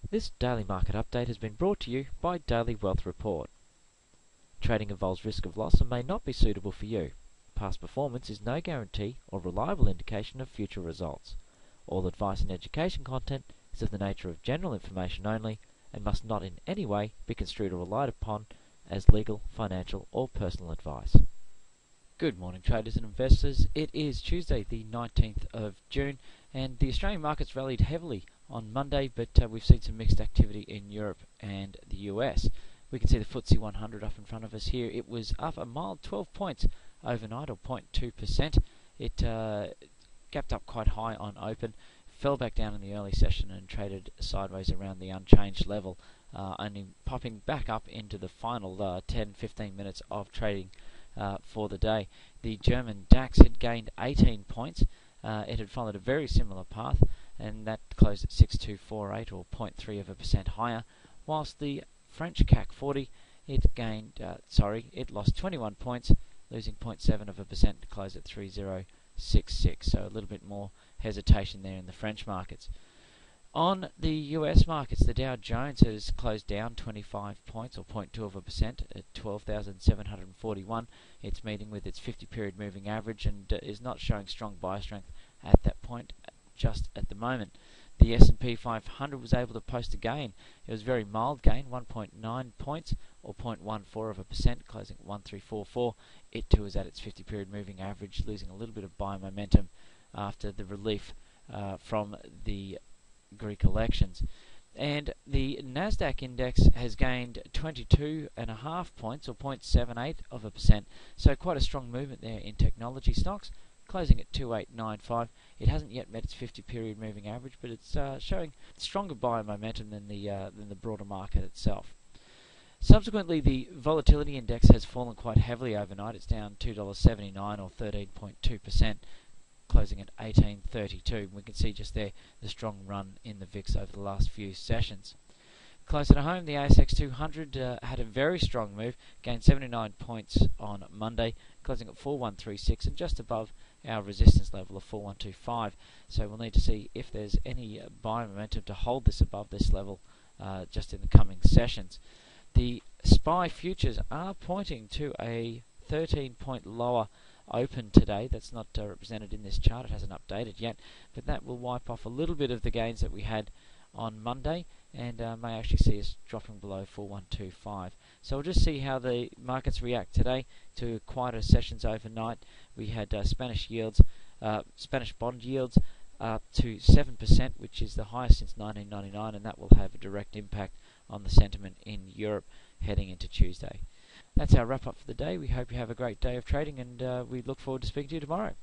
This daily market update has been brought to you by Daily Wealth Report. Trading involves risk of loss and may not be suitable for you. Past performance is no guarantee or reliable indication of future results. All advice and education content is of the nature of general information only and must not in any way be construed or relied upon as legal, financial or personal advice. Good morning traders and investors. It is Tuesday the 19th of June and the Australian markets rallied heavily on Monday, but we've seen some mixed activity in Europe and the US. We can see the FTSE 100 up in front of us here. It was up a mild 12 points overnight, or 0.2%. It gapped up quite high on open, fell back down in the early session and traded sideways around the unchanged level, only popping back up into the final 10-15 minutes of trading for the day. The German DAX had gained 18 points. It had followed a very similar path, and that closed at 6248, or 0.3% higher, whilst the French CAC 40, it lost 21 points, losing 0.7% to close at 3066. So a little bit more hesitation there in the French markets. On the US markets, the Dow Jones has closed down 25 points, or 0.2% at 12,741. It's meeting with its 50-period moving average and is not showing strong buy strength at that point just at the moment. The S&P 500 was able to post a gain. It was a very mild gain, 1.9 points, or 0.14%, closing at 1344. It too is at its 50-period moving average, losing a little bit of buy momentum after the relief from the Greek elections. And the Nasdaq index has gained 22.5 points, or 0.78%. So quite a strong movement there in technology stocks, closing at 2895. It hasn't yet met its 50-period moving average, but it's showing stronger buy momentum than the broader market itself. Subsequently, the volatility index has fallen quite heavily overnight. It's down $2.79, or 13.2%. Closing at 1832. We can see just there the strong run in the VIX over the last few sessions. Closer to home, the ASX 200 had a very strong move, gained 79 points on Monday, closing at 4136 and just above our resistance level of 4125. So we'll need to see if there's any buy momentum to hold this above this level just in the coming sessions. The SPY futures are pointing to a 13-point lower open today. That's not represented in this chart. It hasn't updated yet, but that will wipe off a little bit of the gains that we had on Monday and may actually see us dropping below 4125. So we'll just see how the markets react today to quieter sessions overnight. We had Spanish bond yields up to 7%, which is the highest since 1999, and that will have a direct impact on the sentiment in Europe heading into Tuesday. That's our wrap up for the day. We hope you have a great day of trading, and we look forward to speaking to you tomorrow.